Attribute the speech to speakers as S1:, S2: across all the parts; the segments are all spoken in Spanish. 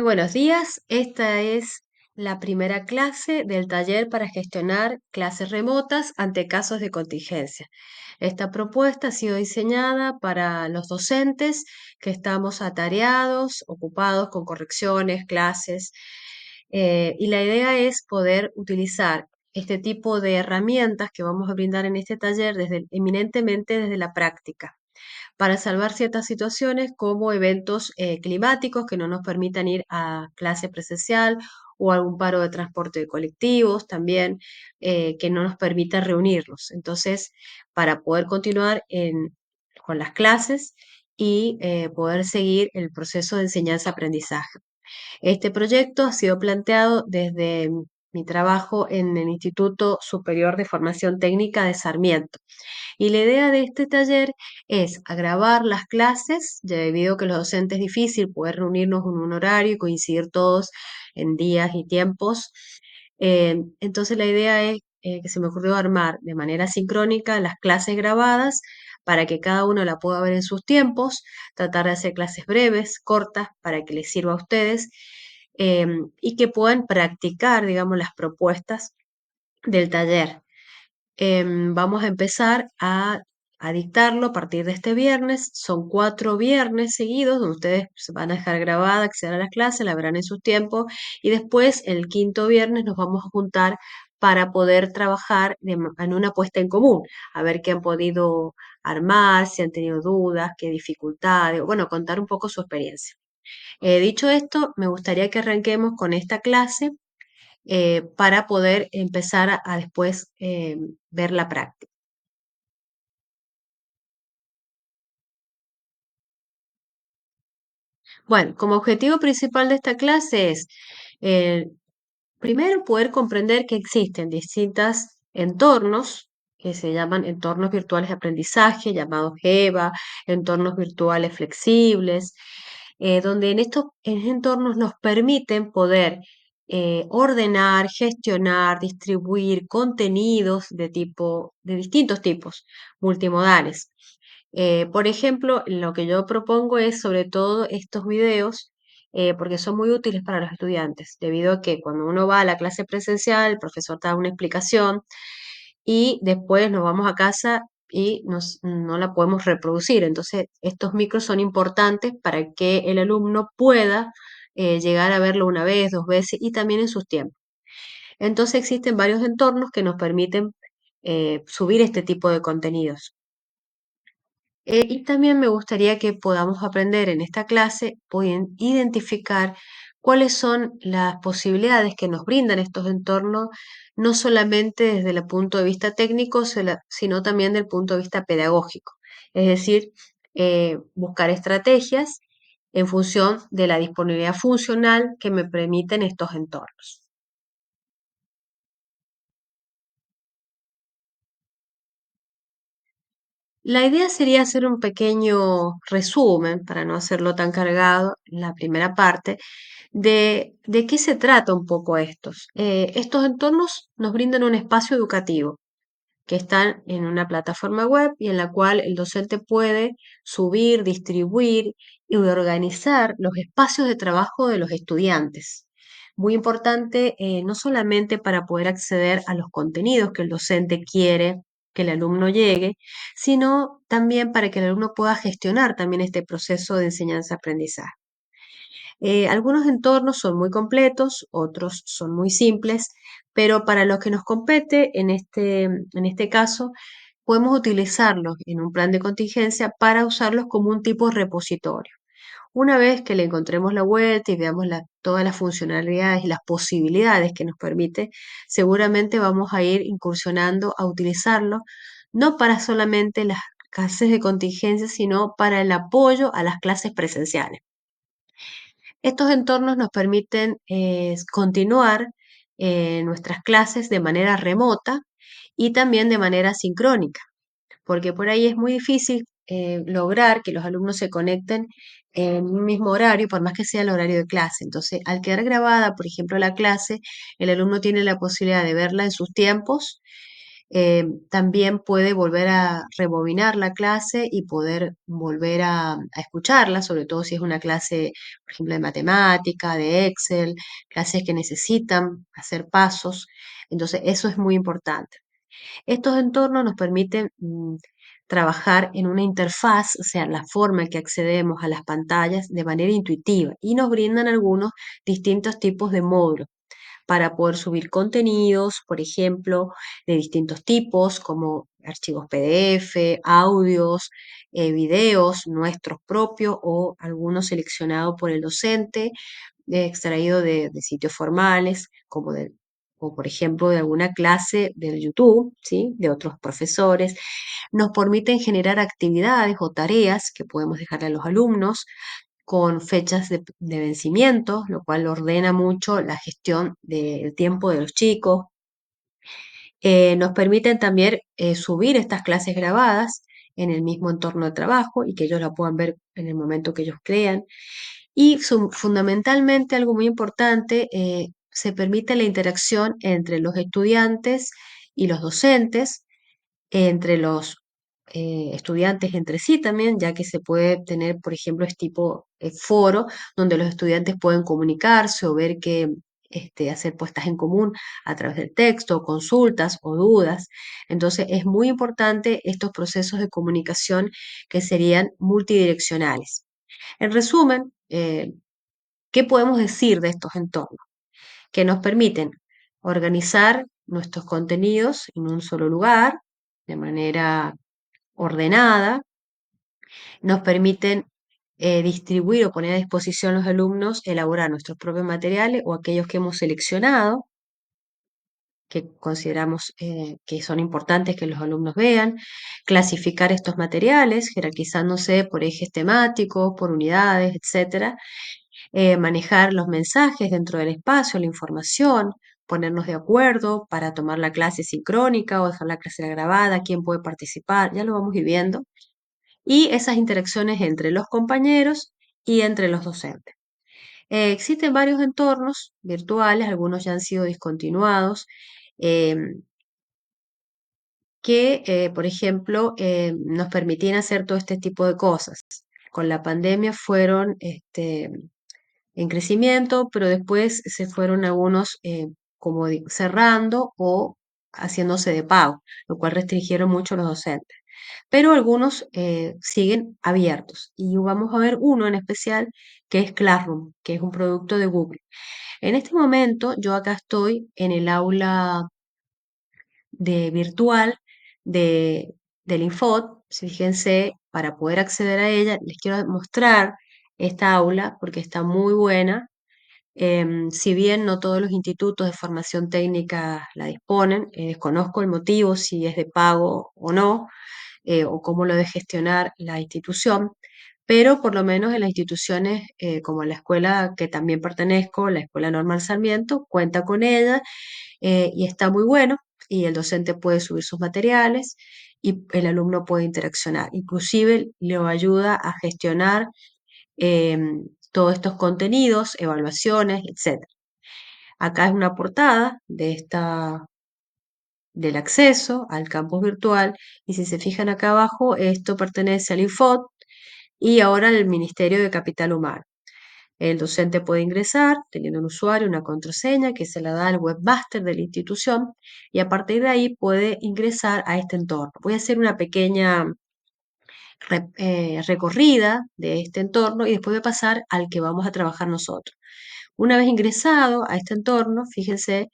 S1: Buenos días, esta es la primera clase del taller para gestionar clases remotas ante casos de contingencia. Esta propuesta ha sido diseñada para los docentes que estamos atareados, ocupados con correcciones, clases, y la idea es poder utilizar este tipo de herramientas que vamos a brindar en este taller eminentemente desde la práctica para salvar ciertas situaciones como eventos climáticos que no nos permitan ir a clase presencial o algún paro de transporte de colectivos también que no nos permita reunirnos. Entonces, para poder continuar con las clases y poder seguir el proceso de enseñanza-aprendizaje. Este proyecto ha sido planteado desde mi trabajo en el Instituto Superior de Formación Técnica de Sarmiento. Y la idea de este taller es agravar las clases, ya debido a que los docentes es difícil poder reunirnos en un horario y coincidir todos en días y tiempos. Entonces la idea es que se me ocurrió armar de manera sincrónica las clases grabadas para que cada uno la pueda ver en sus tiempos, tratar de hacer clases breves, cortas, para que les sirva a ustedes y que puedan practicar, digamos, las propuestas del taller. Vamos a empezar a dictarlo a partir de este viernes. Son 4 viernes seguidos donde ustedes se van a dejar grabada, acceder a las clases, la verán en sus tiempos y después el quinto viernes nos vamos a juntar para poder trabajar en una puesta en común, a ver qué han podido armar, si han tenido dudas, qué dificultades, bueno, contar un poco su experiencia. Dicho esto, me gustaría que arranquemos con esta clase para poder empezar a después ver la práctica. Bueno, como objetivo principal de esta clase es, eh, primero, poder comprender que existen distintos entornos que se llaman entornos virtuales de aprendizaje, llamados EVA, entornos virtuales flexibles, donde en estos entornos nos permiten poder ordenar, gestionar, distribuir contenidos de distintos tipos, multimodales. Por ejemplo, lo que yo propongo es sobre todo estos videos, porque son muy útiles para los estudiantes, debido a que cuando uno va a la clase presencial, el profesor te da una explicación y después nos vamos a casa y no la podemos reproducir. Entonces, estos micros son importantes para que el alumno pueda llegar a verlo una vez, dos veces y también en sus tiempos. Entonces, existen varios entornos que nos permiten subir este tipo de contenidos. Y también me gustaría que podamos aprender en esta clase, pueden identificar cuáles son las posibilidades que nos brindan estos entornos, no solamente desde el punto de vista técnico, sino también del punto de vista pedagógico. Es decir, buscar estrategias en función de la disponibilidad funcional que me permiten estos entornos. La idea sería hacer un pequeño resumen, para no hacerlo tan cargado, la primera parte, de qué se trata un poco estos. Estos entornos nos brindan un espacio educativo que están en una plataforma web y en la cual el docente puede subir, distribuir y organizar los espacios de trabajo de los estudiantes. Muy importante, no solamente para poder acceder a los contenidos que el docente quiere que el alumno llegue, sino también para que el alumno pueda gestionar también este proceso de enseñanza-aprendizaje. Algunos entornos son muy completos, otros son muy simples, pero para los que nos compete en este caso, podemos utilizarlos en un plan de contingencia para usarlos como un tipo de repositorio. Una vez que le encontremos la vuelta y veamos todas las funcionalidades y las posibilidades que nos permite, seguramente vamos a ir incursionando a utilizarlo, no para solamente las clases de contingencia, sino para el apoyo a las clases presenciales. Estos entornos nos permiten continuar nuestras clases de manera remota y también de manera sincrónica, porque por ahí es muy difícil lograr que los alumnos se conecten en un mismo horario, por más que sea el horario de clase. Entonces, al quedar grabada, por ejemplo, la clase, el alumno tiene la posibilidad de verla en sus tiempos también puede volver a rebobinar la clase y poder volver a escucharla, sobre todo si es una clase, por ejemplo, de matemática, de Excel, clases que necesitan hacer pasos. Entonces, eso es muy importante. Estos entornos nos permiten trabajar en una interfaz, o sea, la forma en que accedemos a las pantallas de manera intuitiva y nos brindan algunos distintos tipos de módulos para poder subir contenidos, por ejemplo, de distintos tipos, como archivos PDF, audios, videos nuestros propios o algunos seleccionados por el docente, extraído de sitios formales, o por ejemplo de alguna clase del YouTube, ¿sí? De otros profesores. Nos permiten generar actividades o tareas que podemos dejarle a los alumnos con fechas de vencimiento, lo cual ordena mucho la gestión del tiempo de los chicos. Nos permiten también subir estas clases grabadas en el mismo entorno de trabajo y que ellos la puedan ver en el momento que ellos crean. Y fundamentalmente, algo muy importante, se permite la interacción entre los estudiantes y los docentes, entre los estudiantes entre sí también, ya que se puede tener, por ejemplo, este tipo de foro donde los estudiantes pueden comunicarse o ver que hacer puestas en común a través del texto, consultas o dudas. Entonces, es muy importante estos procesos de comunicación que serían multidireccionales. En resumen, ¿qué podemos decir de estos entornos? Que nos permiten organizar nuestros contenidos en un solo lugar, de manera ordenada, nos permiten distribuir o poner a disposición los alumnos, elaborar nuestros propios materiales o aquellos que hemos seleccionado, que consideramos que son importantes que los alumnos vean, clasificar estos materiales, jerarquizándose por ejes temáticos, por unidades, etcétera, manejar los mensajes dentro del espacio, la información, ponernos de acuerdo para tomar la clase sincrónica o dejar la clase grabada, quién puede participar, ya lo vamos a ir viendo, y esas interacciones entre los compañeros y entre los docentes. Existen varios entornos virtuales, algunos ya han sido discontinuados, em, que, por ejemplo, nos permitían hacer todo este tipo de cosas. Con la pandemia fueron en crecimiento, pero después se fueron algunos como cerrando o haciéndose de pago, lo cual restringieron mucho a los docentes. Pero algunos siguen abiertos y vamos a ver uno en especial que es Classroom, que es un producto de Google. En este momento yo acá estoy en el aula de virtual de, del Infot. Fíjense, para poder acceder a ella, les quiero mostrar esta aula porque está muy buena. Si bien no todos los institutos de formación técnica la disponen, desconozco el motivo, si es de pago o no, o cómo lo debe gestionar la institución, pero por lo menos en las instituciones como la escuela que también pertenezco, la Escuela Normal Sarmiento, cuenta con ella y está muy bueno y el docente puede subir sus materiales y el alumno puede interaccionar. Inclusive le ayuda a gestionar todos estos contenidos, evaluaciones, etc. Acá es una portada del acceso al campus virtual y si se fijan acá abajo, esto pertenece al INFOT y ahora al Ministerio de Capital Humano. El docente puede ingresar teniendo un usuario, una contraseña que se la da al webmaster de la institución y a partir de ahí puede ingresar a este entorno. Voy a hacer una pequeña recorrida de este entorno y después voy a pasar al que vamos a trabajar nosotros. Una vez ingresado a este entorno, fíjense,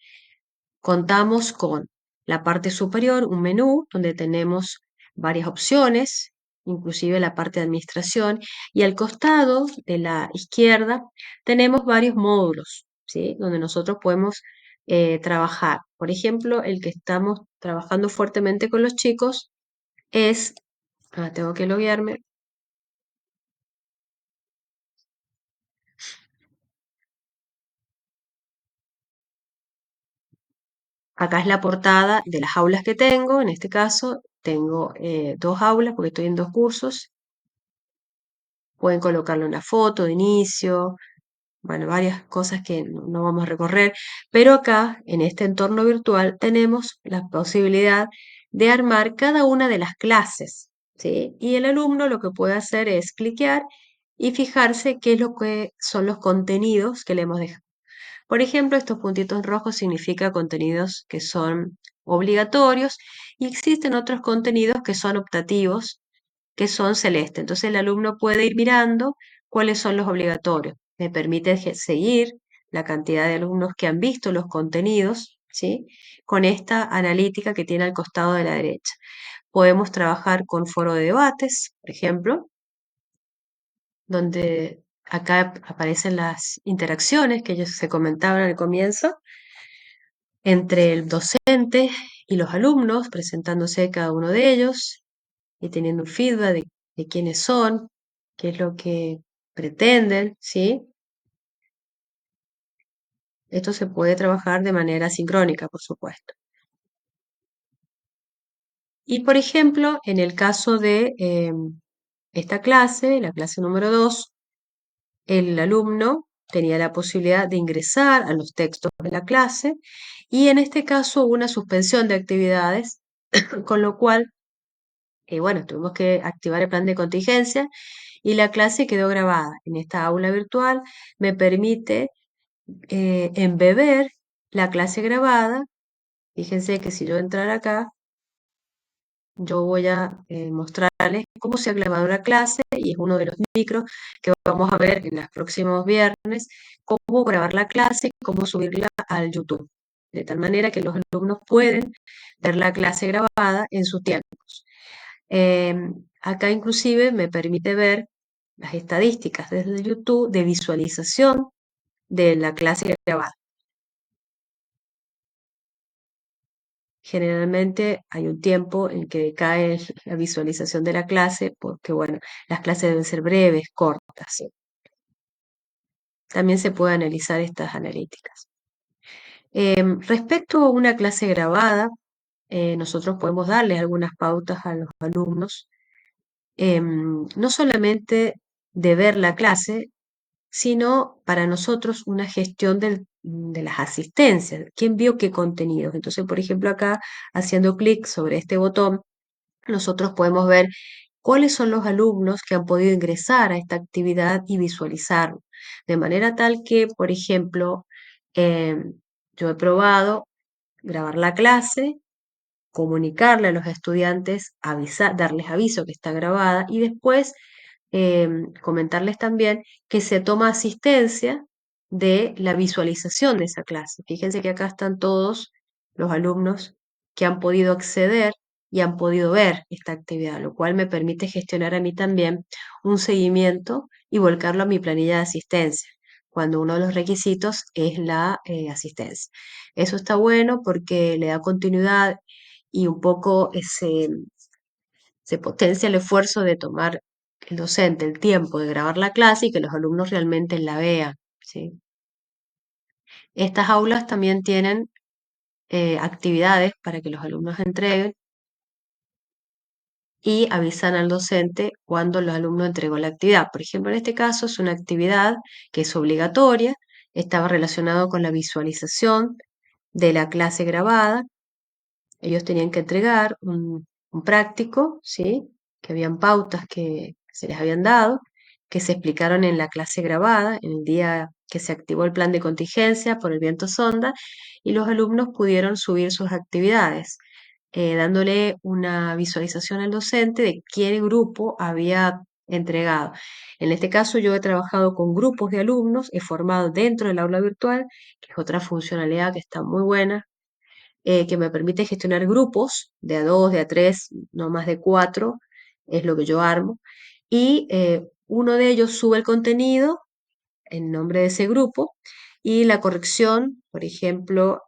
S1: contamos con la parte superior, un menú donde tenemos varias opciones, inclusive la parte de administración, y al costado de la izquierda tenemos varios módulos, ¿sí? Donde nosotros podemos trabajar. Por ejemplo, el que estamos trabajando fuertemente con los chicos es, tengo que loguearme, acá es la portada de las aulas que tengo, en este caso tengo dos aulas porque estoy en dos cursos. Pueden colocarle una foto de inicio, bueno, varias cosas que no vamos a recorrer, pero acá, en este entorno virtual, tenemos la posibilidad de armar cada una de las clases, ¿sí? Y el alumno lo que puede hacer es cliquear y fijarse qué es lo que son los contenidos que le hemos dejado. Por ejemplo, estos puntitos rojos significa contenidos que son obligatorios y existen otros contenidos que son optativos, que son celeste. Entonces el alumno puede ir mirando cuáles son los obligatorios. Me permite seguir la cantidad de alumnos que han visto los contenidos, ¿sí? Con esta analítica que tiene al costado de la derecha. Podemos trabajar con foro de debates, por ejemplo, donde acá aparecen las interacciones que ellos se comentaban al comienzo entre el docente y los alumnos, presentándose cada uno de ellos y teniendo un feedback de quiénes son, qué es lo que pretenden, ¿sí? Esto se puede trabajar de manera sincrónica, por supuesto. Y por ejemplo, en el caso de esta clase, la clase número 2, el alumno tenía la posibilidad de ingresar a los textos de la clase y en este caso hubo una suspensión de actividades, con lo cual, bueno, tuvimos que activar el plan de contingencia y la clase quedó grabada. En esta aula virtual me permite embeber la clase grabada. Fíjense que si yo entrar acá, yo voy a mostrarles cómo se ha grabado la clase y es uno de los micros que vamos a ver en los próximos viernes, cómo grabar la clase y cómo subirla al YouTube. De tal manera que los alumnos pueden ver la clase grabada en su tiempo. Acá inclusive me permite ver las estadísticas desde YouTube de visualización de la clase grabada. Generalmente hay un tiempo en que cae la visualización de la clase porque, bueno, las clases deben ser breves, cortas. ¿Sí? También se puede analizar estas analíticas. Respecto a una clase grabada, nosotros podemos darles algunas pautas a los alumnos, no solamente de ver la clase, sino para nosotros una gestión de las asistencias. ¿Quién vio qué contenidos? Entonces, por ejemplo, acá, haciendo clic sobre este botón, nosotros podemos ver cuáles son los alumnos que han podido ingresar a esta actividad y visualizarlo. De manera tal que, por ejemplo, yo he probado grabar la clase, comunicarle a los estudiantes, darles aviso que está grabada y después comentarles también que se toma asistencia de la visualización de esa clase. Fíjense que acá están todos los alumnos que han podido acceder y han podido ver esta actividad, lo cual me permite gestionar a mí también un seguimiento y volcarlo a mi planilla de asistencia, cuando uno de los requisitos es la asistencia. Eso está bueno porque le da continuidad y un poco se potencia el esfuerzo de tomar el docente el tiempo de grabar la clase y que los alumnos realmente la vean, ¿sí? Estas aulas también tienen actividades para que los alumnos entreguen y avisan al docente cuando el alumno entregó la actividad. Por ejemplo, en este caso es una actividad que es obligatoria, estaba relacionado con la visualización de la clase grabada. Ellos tenían que entregar un práctico, ¿sí? Que habían pautas que se les habían dado, que se explicaron en la clase grabada, en el día que se activó el plan de contingencia por el viento sonda, y los alumnos pudieron subir sus actividades, dándole una visualización al docente de qué grupo había entregado. En este caso yo he trabajado con grupos de alumnos, he formado dentro del aula virtual, que es otra funcionalidad que está muy buena, que me permite gestionar grupos de a dos, de a tres, no más de cuatro, es lo que yo armo, y uno de ellos sube el contenido en nombre de ese grupo y la corrección, por ejemplo,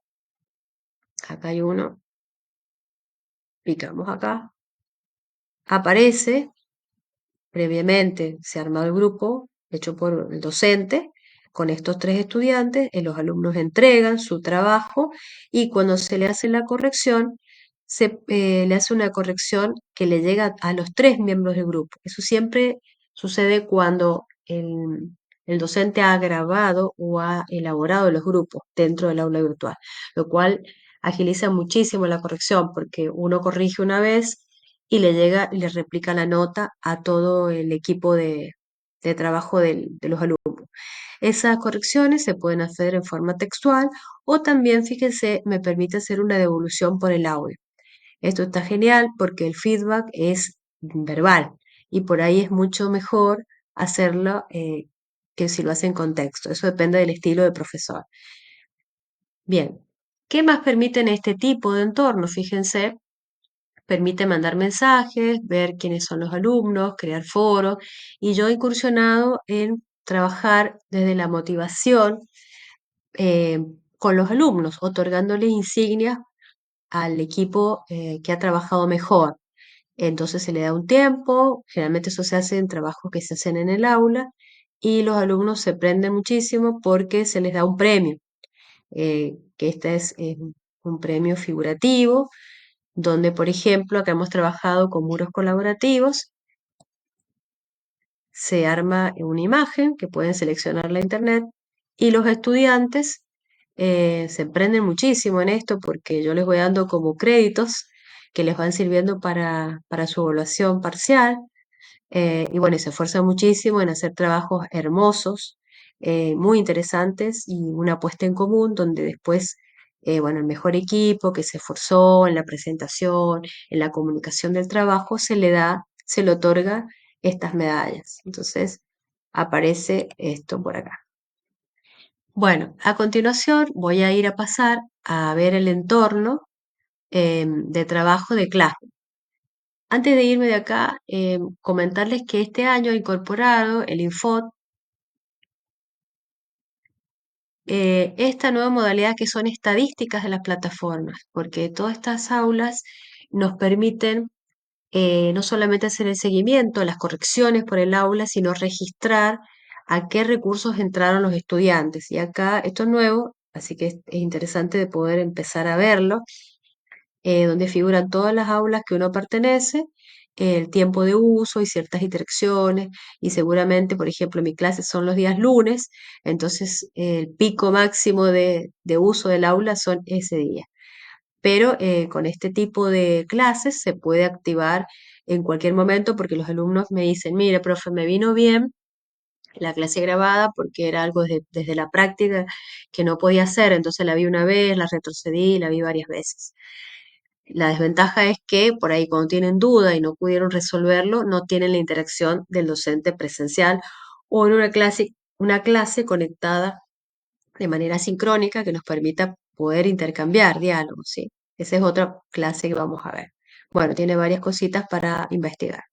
S1: acá hay uno, picamos acá, aparece previamente, se ha armado el grupo hecho por el docente. Con estos tres estudiantes, los alumnos entregan su trabajo y cuando se le hace la corrección, se le hace una corrección que le llega a los tres miembros del grupo. Eso siempre sucede cuando el docente ha grabado o ha elaborado los grupos dentro del aula virtual, lo cual agiliza muchísimo la corrección porque uno corrige una vez y le llega y le replica la nota a todo el equipo de trabajo de los alumnos. Esas correcciones se pueden hacer en forma textual o también, fíjense, me permite hacer una devolución por el audio. Esto está genial porque el feedback es verbal y por ahí es mucho mejor hacerlo que si lo hacen con texto. Eso depende del estilo de profesor. Bien, ¿qué más permiten este tipo de entorno? Fíjense, permite mandar mensajes, ver quiénes son los alumnos, crear foros y yo he incursionado en trabajar desde la motivación eh, con los alumnos, otorgándoles insignias al equipo que ha trabajado mejor. Entonces se le da un tiempo, generalmente eso se hace en trabajos que se hacen en el aula y los alumnos se prenden muchísimo porque se les da un premio, que este es un premio figurativo, donde por ejemplo acá hemos trabajado con muros colaborativos, se arma una imagen que pueden seleccionar la internet y los estudiantes se emprenden muchísimo en esto porque yo les voy dando como créditos que les van sirviendo para su evaluación parcial. Y bueno, y se esfuerzan muchísimo en hacer trabajos hermosos, muy interesantes y una puesta en común donde después, bueno, el mejor equipo que se esforzó en la presentación, en la comunicación del trabajo, se le otorga estas medallas. Entonces, aparece esto por acá. Bueno, a continuación voy a ir a pasar a ver el entorno de trabajo de Classroom. Antes de irme de acá, comentarles que este año he incorporado el Infot, esta nueva modalidad que son estadísticas de las plataformas, porque todas estas aulas nos permiten no solamente hacer el seguimiento, las correcciones por el aula, sino registrar a qué recursos entraron los estudiantes. Y acá esto es nuevo, así que es interesante de poder empezar a verlo, donde figuran todas las aulas que uno pertenece, el tiempo de uso y ciertas interacciones, y seguramente, por ejemplo, mi clase son los días lunes, entonces el pico máximo de uso del aula son ese día. Pero con este tipo de clases se puede activar en cualquier momento porque los alumnos me dicen, mire, profe, me vino bien la clase grabada porque era algo desde la práctica que no podía hacer, entonces la vi una vez, la retrocedí y la vi varias veces. La desventaja es que por ahí cuando tienen duda y no pudieron resolverlo, no tienen la interacción del docente presencial o en una clase conectada de manera sincrónica que nos permita poder intercambiar diálogos, ¿sí? Esa es otra clase que vamos a ver. Bueno, tiene varias cositas para investigar.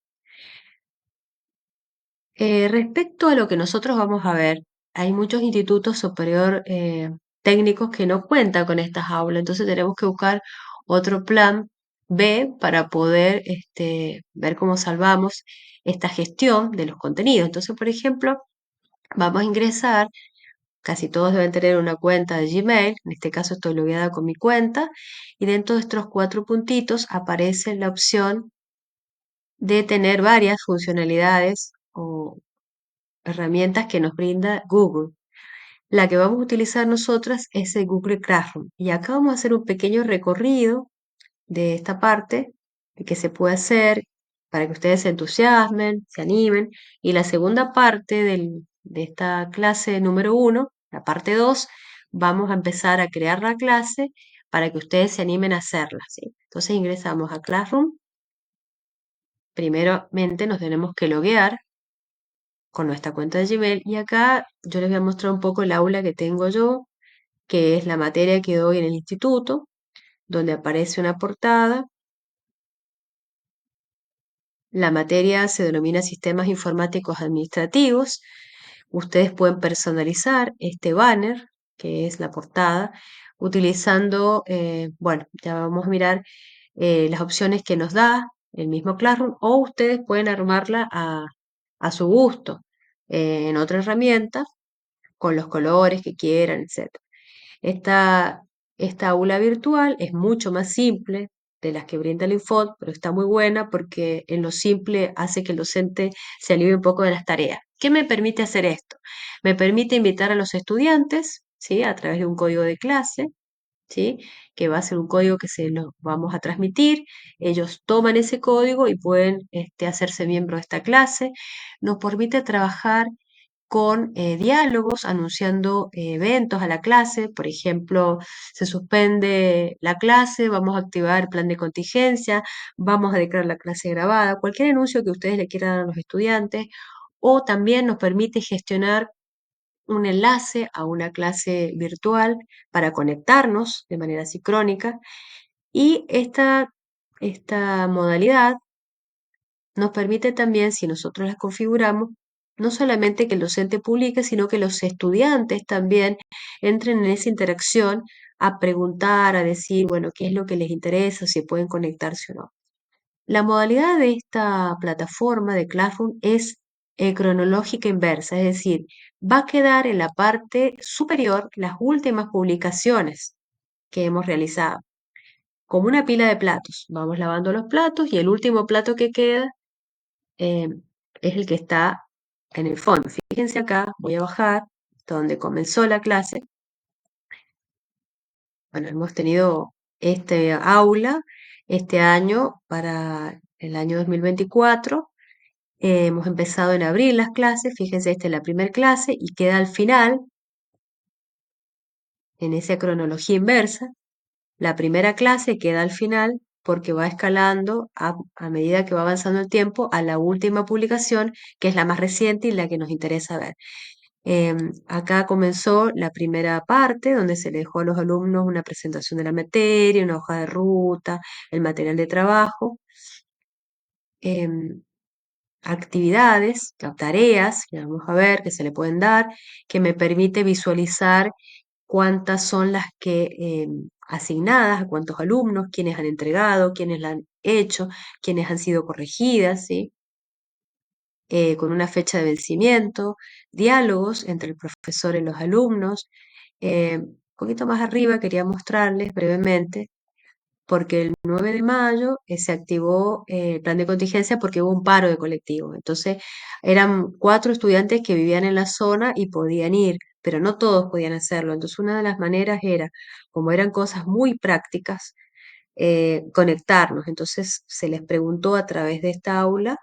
S1: Respecto a lo que nosotros vamos a ver, hay muchos institutos superior técnicos que no cuentan con estas aulas, entonces tenemos que buscar otro plan B para poder ver cómo salvamos esta gestión de los contenidos. Entonces, por ejemplo, vamos a ingresar, casi todos deben tener una cuenta de Gmail, en este caso estoy logueada con mi cuenta, y dentro de estos cuatro puntitos aparece la opción de tener varias funcionalidades o herramientas que nos brinda Google. La que vamos a utilizar nosotras es el Google Classroom. Y acá vamos a hacer un pequeño recorrido de esta parte que se puede hacer para que ustedes se entusiasmen, se animen. Y la segunda parte de esta clase número 1, la parte 2, vamos a empezar a crear la clase para que ustedes se animen a hacerla, ¿sí? Entonces ingresamos a Classroom. Primeramente nos tenemos que loguear con nuestra cuenta de Gmail y acá yo les voy a mostrar un poco el aula que tengo yo, que es la materia que doy en el instituto, donde aparece una portada. La materia se denomina Sistemas Informáticos Administrativos. Ustedes pueden personalizar este banner, que es la portada, utilizando, bueno, ya vamos a mirar las opciones que nos da el mismo Classroom, o ustedes pueden armarla a su gusto en otra herramienta con los colores que quieran, etc. Esta, esta aula virtual es mucho más simple de las que brinda el Infot, pero está muy buena porque en lo simple hace que el docente se alivie un poco de las tareas. ¿Qué me permite hacer esto? Me permite invitar a los estudiantes, ¿sí? A través de un código de clase, ¿sí? Que va a ser un código que se lo vamos a transmitir. Ellos toman ese código y pueden hacerse miembro de esta clase. Nos permite trabajar con diálogos, anunciando eventos a la clase. Por ejemplo, se suspende la clase, vamos a activar plan de contingencia, vamos a declarar la clase grabada, cualquier anuncio que ustedes le quieran dar a los estudiantes. O también nos permite gestionar un enlace a una clase virtual para conectarnos de manera sincrónica. Y esta modalidad nos permite también, si nosotros las configuramos, no solamente que el docente publique, sino que los estudiantes también entren en esa interacción a preguntar, a decir, bueno, qué es lo que les interesa, si pueden conectarse o no. La modalidad de esta plataforma de Classroom es cronológica inversa, es decir, va a quedar en la parte superior las últimas publicaciones que hemos realizado, como una pila de platos. Vamos lavando los platos y el último plato que queda eh, es el que está en el fondo. Fíjense acá, voy a bajar hasta donde comenzó la clase. Bueno, hemos tenido este aula este año para el año 2024. Hemos empezado en abril las clases, fíjense, esta es la primera clase y queda al final, en esa cronología inversa. La primera clase queda al final porque va escalando a medida que va avanzando el tiempo a la última publicación, que es la más reciente y la que nos interesa ver. Acá comenzó la primera parte, donde se le dejó a los alumnos una presentación de la materia, una hoja de ruta, el material de trabajo, em, actividades, tareas, que vamos a ver, que se le pueden dar, que me permite visualizar cuántas son las que asignadas, a cuántos alumnos, quiénes han entregado, quiénes la han hecho, quiénes han sido corregidas, ¿sí? Con una fecha de vencimiento, diálogos entre el profesor y los alumnos. Un poquito más arriba quería mostrarles brevemente, porque el 9 de mayo se activó el plan de contingencia porque hubo un paro de colectivo. Entonces, eran 4 estudiantes que vivían en la zona y podían ir, pero no todos podían hacerlo. Entonces, una de las maneras era, como eran cosas muy prácticas, conectarnos. Entonces, se les preguntó a través de esta aula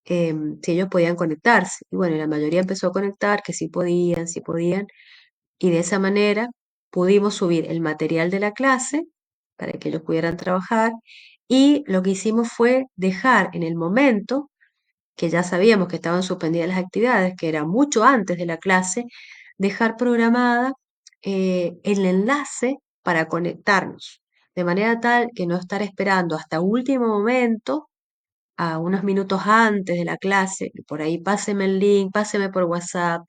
S1: si ellos podían conectarse. Y bueno, la mayoría empezó a conectar, que sí podían, y de esa manera pudimos subir el material de la clase para que ellos pudieran trabajar, y lo que hicimos fue dejar en el momento que ya sabíamos que estaban suspendidas las actividades, que era mucho antes de la clase, dejar programada el enlace para conectarnos, de manera tal que no estar esperando hasta último momento, a unos minutos antes de la clase, por ahí páseme el link, páseme por WhatsApp,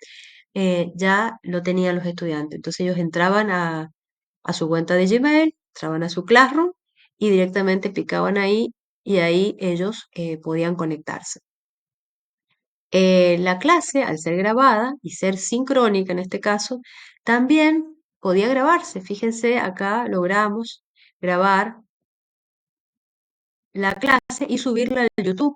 S1: ya lo tenían los estudiantes. Entonces ellos entraban a su cuenta de Gmail, entraban a su Classroom y directamente picaban ahí y ahí ellos podían conectarse. La clase, al ser grabada y ser sincrónica en este caso, también podía grabarse. Fíjense, acá logramos grabar la clase y subirla al YouTube.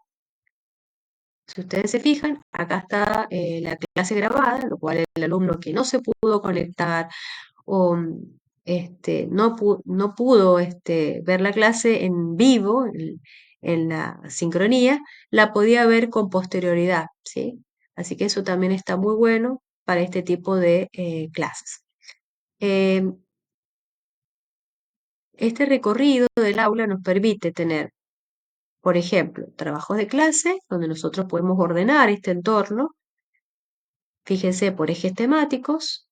S1: Si ustedes se fijan, acá está la clase grabada, lo cual el alumno que no se pudo conectar o no pudo ver la clase en vivo, en la sincronía, la podía ver con posterioridad, ¿sí? Así que eso también está muy bueno para este tipo de clases. Em, este recorrido del aula nos permite tener, por ejemplo, trabajos de clase, donde nosotros podemos ordenar este entorno. Fíjense por ejes temáticos.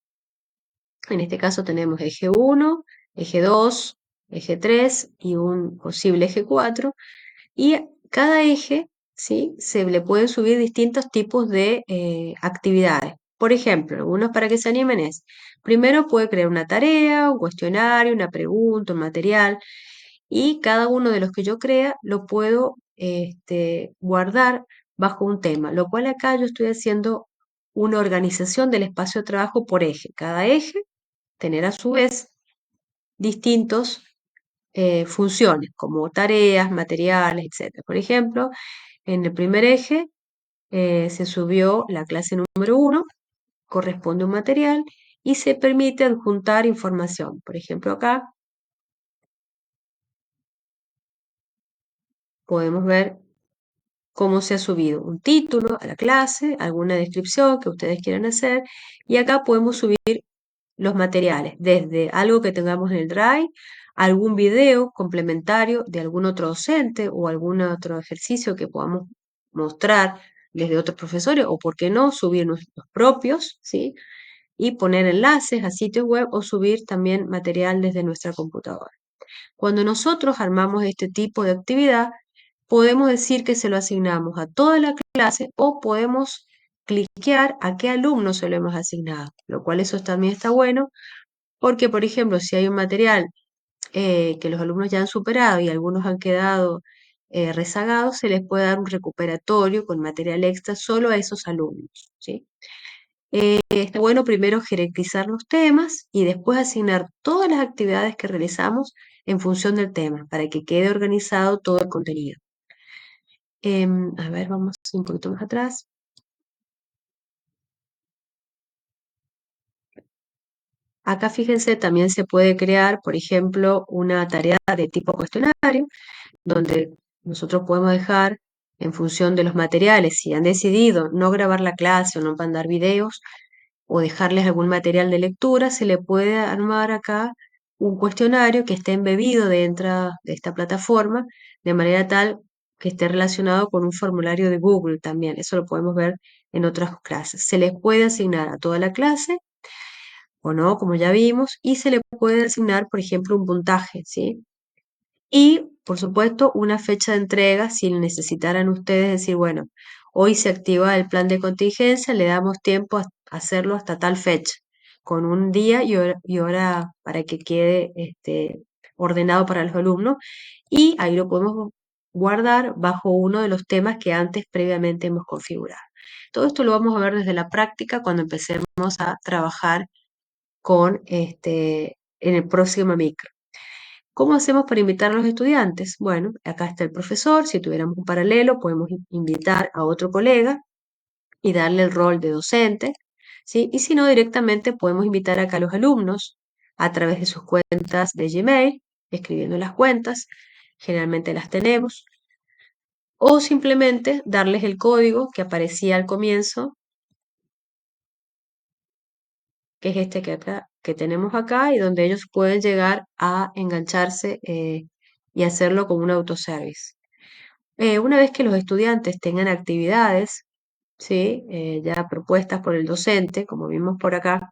S1: En este caso tenemos eje 1, eje 2, eje 3 y un posible eje 4. Y cada eje, ¿sí? Se le pueden subir distintos tipos de actividades. Por ejemplo, algunos para que se animen es, primero puede crear una tarea, un cuestionario, una pregunta, un material, y cada uno de los que yo crea lo puedo guardar bajo un tema, lo cual acá yo estoy haciendo una organización del espacio de trabajo por eje. Cada eje tener a su vez distintos funciones, como tareas, materiales, etc. Por ejemplo, en el primer eje, se subió la clase número 1, corresponde un material, y se permite adjuntar información. Por ejemplo, acá podemos ver cómo se ha subido un título a la clase, alguna descripción que ustedes quieran hacer, y acá podemos subir los materiales, desde algo que tengamos en el Drive, algún video complementario de algún otro docente o algún otro ejercicio que podamos mostrar desde otros profesores, o por qué no, subir nuestros propios, ¿sí? Y poner enlaces a sitios web o subir también material desde nuestra computadora. Cuando nosotros armamos este tipo de actividad, podemos decir que se lo asignamos a toda la clase o podemos cliquear a qué alumno se lo hemos asignado, lo cual eso también está bueno porque, por ejemplo, si hay un material que los alumnos ya han superado y algunos han quedado rezagados, se les puede dar un recuperatorio con material extra solo a esos alumnos, ¿sí? Está bueno primero jerarquizar los temas y después asignar todas las actividades que realizamos en función del tema, para que quede organizado todo el contenido. A ver, vamos un poquito más atrás. Acá fíjense, también se puede crear, por ejemplo, una tarea de tipo cuestionario, donde nosotros podemos dejar, en función de los materiales, si han decidido no grabar la clase o no mandar videos o dejarles algún material de lectura, se le puede armar acá un cuestionario que esté embebido dentro de esta plataforma, de manera tal que esté relacionado con un formulario de Google también. Eso lo podemos ver en otras clases. Se les puede asignar a toda la clase o no, como ya vimos, y se le puede asignar, por ejemplo, un puntaje, ¿sí? Y, por supuesto, una fecha de entrega, si necesitaran ustedes decir, bueno, hoy se activa el plan de contingencia, le damos tiempo a hacerlo hasta tal fecha, con un día y hora para que quede ordenado para los alumnos, y ahí lo podemos guardar bajo uno de los temas que antes previamente hemos configurado. Todo esto lo vamos a ver desde la práctica cuando empecemos a trabajar en el próximo micro. ¿Cómo hacemos para invitar a los estudiantes? Bueno, acá está el profesor, si tuviéramos un paralelo, podemos invitar a otro colega y darle el rol de docente, ¿sí? Y si no, directamente podemos invitar acá a los alumnos a través de sus cuentas de Gmail, escribiendo las cuentas, generalmente las tenemos, o simplemente darles el código que aparecía al comienzo, que es este que tenemos acá y donde ellos pueden llegar a engancharse y hacerlo como un autoservice. Una vez que los estudiantes tengan actividades, ¿sí? Ya propuestas por el docente, como vimos por acá,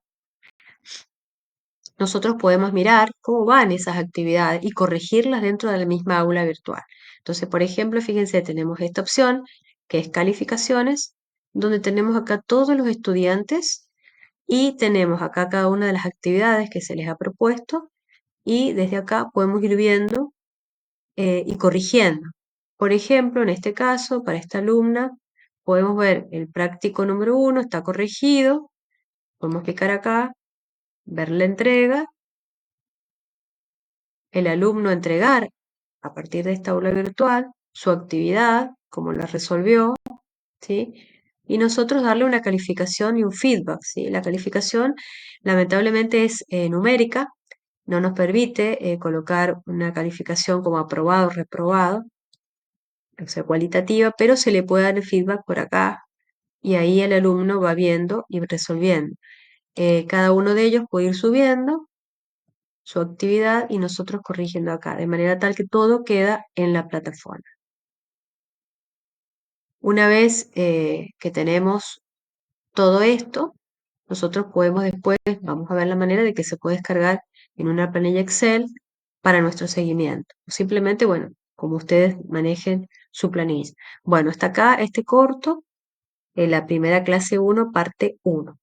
S1: nosotros podemos mirar cómo van esas actividades y corregirlas dentro de la misma aula virtual. Entonces, por ejemplo, fíjense, tenemos esta opción que es calificaciones, donde tenemos acá todos los estudiantes y tenemos acá cada una de las actividades que se les ha propuesto y desde acá podemos ir viendo y corrigiendo. Por ejemplo, en este caso, para esta alumna, podemos ver el práctico número 1 está corregido, podemos clicar acá, ver la entrega, el alumno entregar a partir de esta aula virtual su actividad, cómo la resolvió, ¿sí? Y nosotros darle una calificación y un feedback, ¿sí? La calificación lamentablemente es numérica, no nos permite colocar una calificación como aprobado o reprobado, o sea, cualitativa, pero se le puede dar el feedback por acá y ahí el alumno va viendo y resolviendo. Cada uno de ellos puede ir subiendo su actividad y nosotros corrigiendo acá, de manera tal que todo queda en la plataforma. Una vez que tenemos todo esto, nosotros podemos después, vamos a ver la manera de que se puede descargar en una planilla Excel para nuestro seguimiento. Simplemente, bueno, como ustedes manejen su planilla. Bueno, hasta acá este corto, la primera clase 1, parte 1.